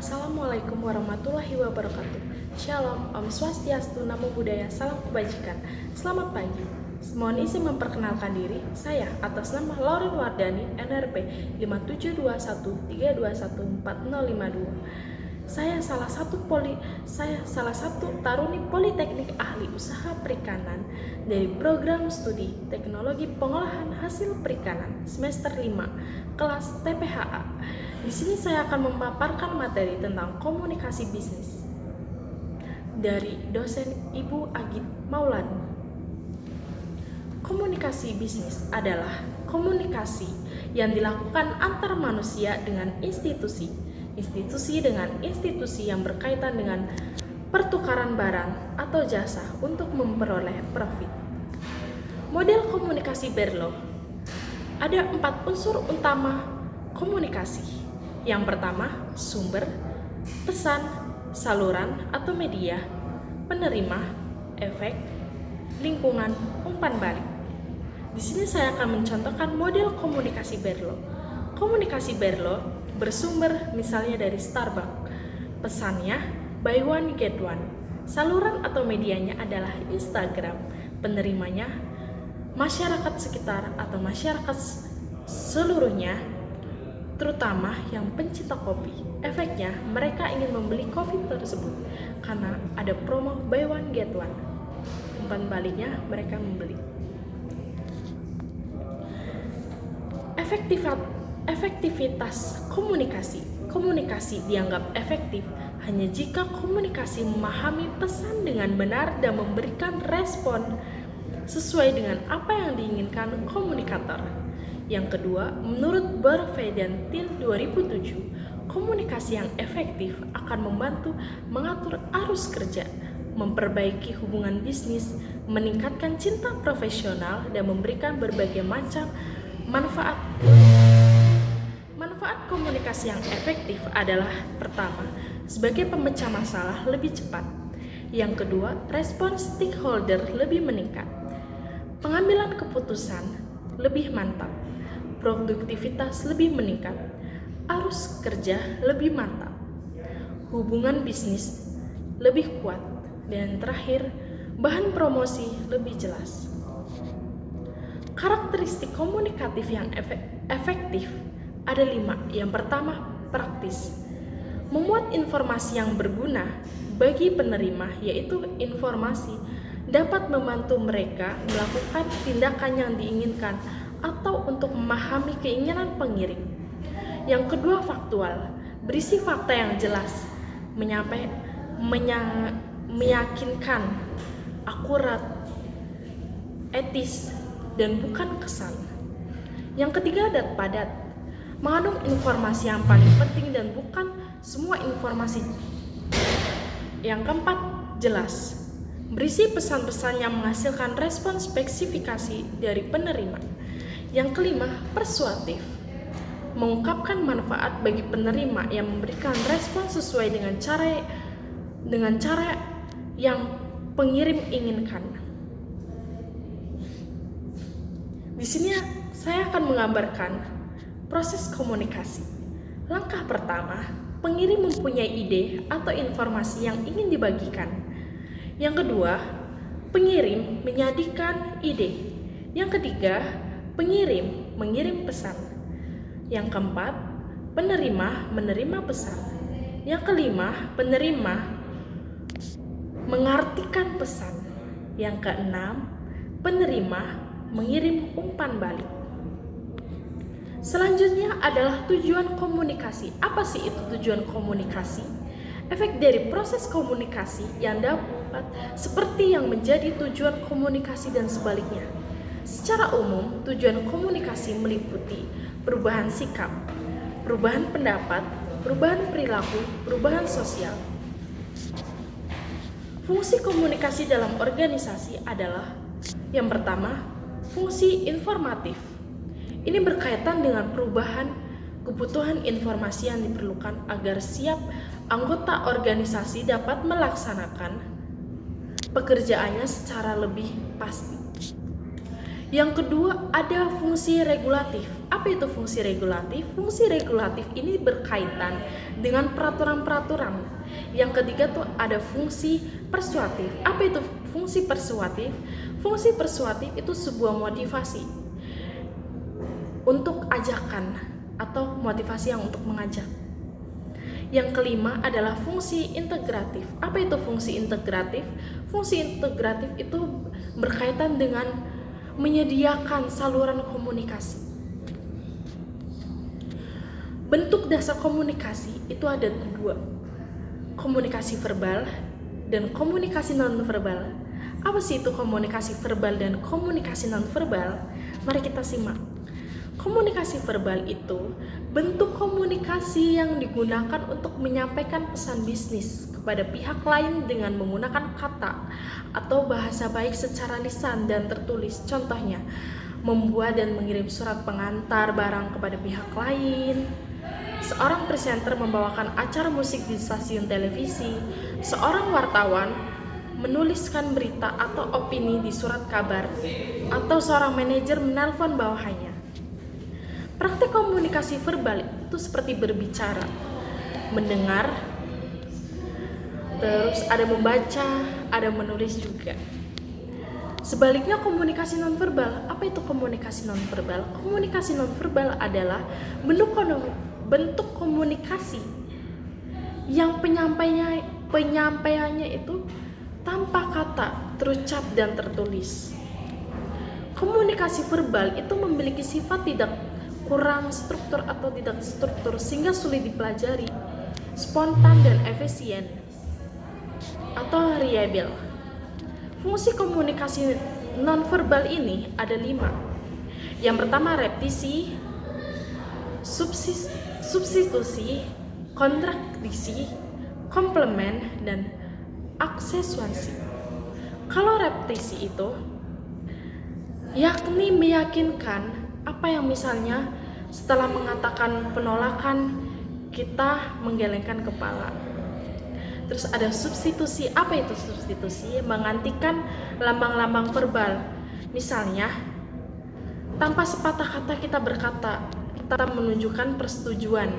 Assalamualaikum warahmatullahi wabarakatuh. Shalom, Om Swastiastu, Namo Buddhaya, Salam Kebajikan. Selamat pagi. Mohon izin memperkenalkan diri. Saya atas nama Lauren Wardani, NRP 572132140552. Saya salah satu taruni Politeknik Ahli Usaha Perikanan dari program studi Teknologi Pengolahan Hasil Perikanan semester 5 kelas TPHA. Di sini saya akan memaparkan materi tentang komunikasi bisnis dari dosen Ibu Agit Maulani. Komunikasi bisnis adalah komunikasi yang dilakukan antar manusia dengan institusi dengan institusi yang berkaitan dengan pertukaran barang atau jasa untuk memperoleh profit. Model komunikasi Berlo. Ada 4 unsur utama komunikasi. Yang pertama, sumber, pesan, saluran atau media, penerima, efek, lingkungan, umpan balik. Di sini saya akan mencontohkan model komunikasi Berlo. Komunikasi Berlo bersumber misalnya dari Starbucks. Pesannya buy one get one. Saluran atau medianya adalah Instagram. Penerimanya masyarakat sekitar atau masyarakat seluruhnya, terutama yang pencinta kopi. Efeknya mereka ingin membeli kopi tersebut karena ada promo buy one get one. Umpan baliknya mereka membeli. Efektivitas komunikasi. Komunikasi dianggap efektif hanya jika komunikasi memahami pesan dengan benar dan memberikan respon sesuai dengan apa yang diinginkan komunikator. Yang kedua, menurut Bervedantin 2007, komunikasi yang efektif akan membantu mengatur arus kerja, memperbaiki hubungan bisnis, meningkatkan cinta profesional, dan memberikan berbagai macam manfaat. Manfaat komunikasi yang efektif adalah pertama, sebagai pemecah masalah lebih cepat. Yang kedua, respon stakeholder lebih meningkat. Pengambilan keputusan lebih mantap. Produktivitas lebih meningkat. Arus kerja lebih mantap. Hubungan bisnis lebih kuat. Dan terakhir, bahan promosi lebih jelas. Karakteristik komunikatif yang efektif ada 5. Yang pertama, praktis. Memuat informasi yang berguna bagi penerima, yaitu informasi dapat membantu mereka melakukan tindakan yang diinginkan atau untuk memahami keinginan pengirim. Yang kedua, faktual. Berisi fakta yang jelas, meyakinkan, akurat, etis, dan bukan kesan. Yang ketiga, padat. Mengandung informasi yang paling penting dan bukan semua informasi. Yang keempat, jelas. Berisi pesan-pesan yang menghasilkan respon spesifikasi dari penerima. Yang kelima, persuasif. Mengungkapkan manfaat bagi penerima yang memberikan respon sesuai dengan cara yang pengirim inginkan. Di sini saya akan menggambarkan proses komunikasi. Langkah pertama, pengirim mempunyai ide atau informasi yang ingin dibagikan. Yang kedua, pengirim menyajikan ide. Yang ketiga, pengirim mengirim pesan. Yang keempat, penerima menerima pesan. Yang kelima, penerima mengartikan pesan. Yang keenam, penerima mengirim umpan balik. Selanjutnya adalah tujuan komunikasi. Apa sih itu tujuan komunikasi? Efek dari proses komunikasi yang dapat seperti yang menjadi tujuan komunikasi dan sebaliknya. Secara umum, tujuan komunikasi meliputi perubahan sikap, perubahan pendapat, perubahan perilaku, perubahan sosial. Fungsi komunikasi dalam organisasi adalah yang pertama, fungsi informatif. Ini berkaitan dengan perubahan kebutuhan informasi yang diperlukan agar siap anggota organisasi dapat melaksanakan pekerjaannya secara lebih pasti. Yang kedua ada fungsi regulatif. Apa itu fungsi regulatif? Fungsi regulatif ini berkaitan dengan peraturan-peraturan. Yang ketiga tuh ada fungsi persuasif. Apa itu fungsi persuasif? Fungsi persuasif itu sebuah motivasi untuk ajakan atau motivasi yang untuk mengajak. Yang kelima adalah fungsi integratif. Apa itu fungsi integratif? Fungsi integratif itu berkaitan dengan menyediakan saluran komunikasi. Bentuk dasar komunikasi itu ada dua, komunikasi verbal dan komunikasi non-verbal. Apa sih itu komunikasi verbal dan komunikasi non-verbal? Mari kita simak. Komunikasi verbal itu bentuk komunikasi yang digunakan untuk menyampaikan pesan bisnis kepada pihak lain dengan menggunakan kata atau bahasa baik secara lisan dan tertulis. Contohnya, membuat dan mengirim surat pengantar barang kepada pihak lain. Seorang presenter membawakan acara musik di stasiun televisi. Seorang wartawan menuliskan berita atau opini di surat kabar, atau seorang manajer menelpon bawahannya. Praktik komunikasi verbal itu seperti berbicara, mendengar, terus ada membaca, ada menulis juga. Sebaliknya komunikasi nonverbal. Apa itu komunikasi nonverbal? Komunikasi nonverbal adalah bentuk komunikasi yang penyampaiannya itu tanpa kata, terucap dan tertulis. Komunikasi verbal itu memiliki sifat tidak kurang struktur atau tidak struktur sehingga sulit dipelajari, spontan dan efisien atau reliable. Fungsi komunikasi nonverbal ini ada 5. Yang pertama repetisi, substitusi, kontradiksi, komplement, dan aksensuasi. Kalau repetisi itu yakni meyakinkan apa yang misalnya setelah mengatakan penolakan kita menggelengkan kepala. Terus ada substitusi. Apa itu substitusi? Menggantikan lambang-lambang verbal. Misalnya tanpa sepatah kata kita berkata, kita menunjukkan persetujuan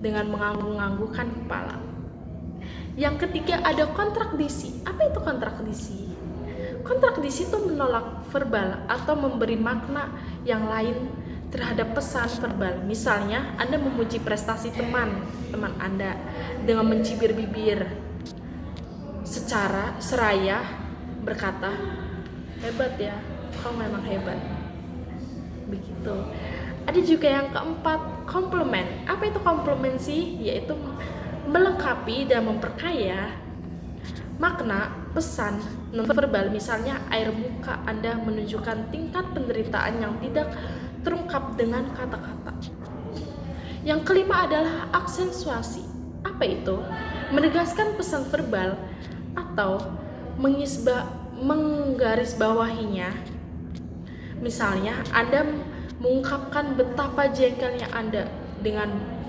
dengan mengangguk-anggukkan kepala. Yang ketiga ada kontradiksi. Apa itu kontradiksi? Kontradiksi itu menolak verbal atau memberi makna yang lain terhadap pesan verbal. Misalnya Anda memuji prestasi teman Anda dengan mencibir bibir secara seraya berkata, hebat ya, kau memang hebat. Begitu. Ada juga yang keempat, komplement. Apa itu komplement sih? Yaitu melengkapi dan memperkaya makna pesan nonverbal. Misalnya air muka Anda menunjukkan tingkat penderitaan yang tidak terungkap dengan kata-kata. Yang kelima adalah aksensuasi. Apa itu? Menegaskan pesan verbal atau menggarisbawahinya. Misalnya Anda mengungkapkan betapa jengkelnya Anda dengan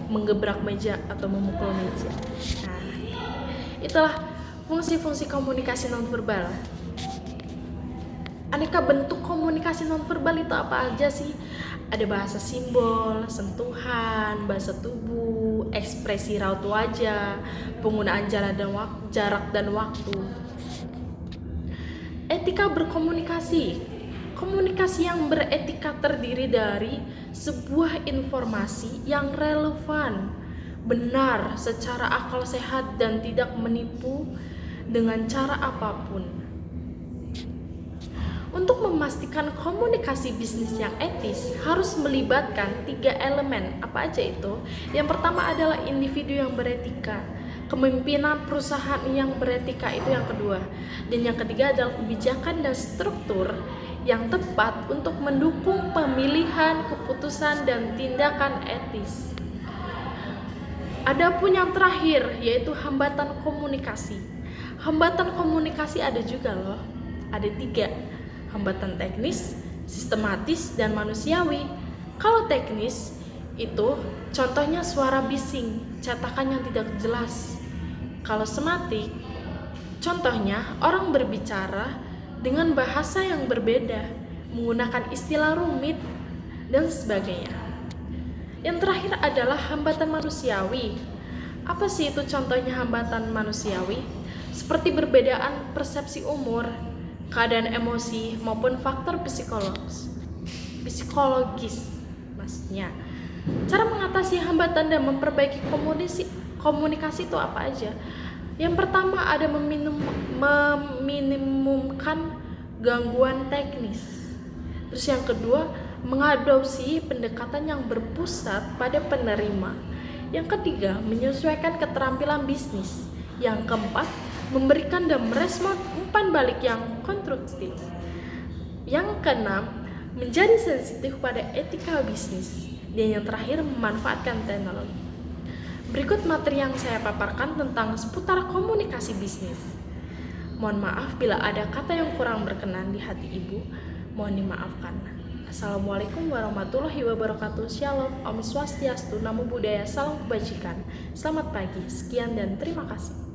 menggebrak meja atau memukul meja. Nah, itulah fungsi-fungsi komunikasi nonverbal. Aneka bentuk komunikasi nonverbal itu apa aja sih? Ada bahasa simbol, sentuhan, bahasa tubuh, ekspresi raut wajah, penggunaan jarak dan waktu. Etika berkomunikasi. Komunikasi yang beretika terdiri dari sebuah informasi yang relevan, benar secara akal sehat dan tidak menipu dengan cara apapun. Untuk memastikan komunikasi bisnis yang etis harus melibatkan 3 elemen. Apa aja itu? Yang pertama adalah individu yang beretika. Kepemimpinan perusahaan yang beretika itu yang kedua. Dan yang ketiga adalah kebijakan dan struktur yang tepat untuk mendukung pemilihan, keputusan, dan tindakan etis. Adapun yang terakhir yaitu hambatan komunikasi. Hambatan komunikasi ada juga loh. Ada 3. Hambatan teknis, sistematis, dan manusiawi. Kalau teknis itu contohnya suara bising, cetakan yang tidak jelas. Kalau sematik, contohnya orang berbicara dengan bahasa yang berbeda. menggunakan istilah rumit, dan sebagainya. Yang terakhir adalah hambatan manusiawi. Apa sih itu contohnya hambatan manusiawi? Seperti perbedaan persepsi umur, keadaan emosi, maupun faktor psikologis maksudnya. Cara mengatasi hambatan dan memperbaiki komunikasi itu apa aja? Yang pertama ada meminimumkan gangguan teknis. Terus yang kedua, mengadopsi pendekatan yang berpusat pada penerima. Yang ketiga, menyesuaikan keterampilan bisnis. Yang keempat, memberikan dan merespon umpan balik yang konstruktif. Yang keenam, menjadi sensitif pada etika bisnis. Dan yang terakhir, memanfaatkan teknologi. Berikut materi yang saya paparkan tentang seputar komunikasi bisnis. Mohon maaf bila ada kata yang kurang berkenan di hati ibu, mohon dimaafkan. Assalamualaikum warahmatullahi wabarakatuh. Shalom, Om Swastiastu, Namo Buddhaya, Salam Kebajikan. Selamat pagi, sekian dan terima kasih.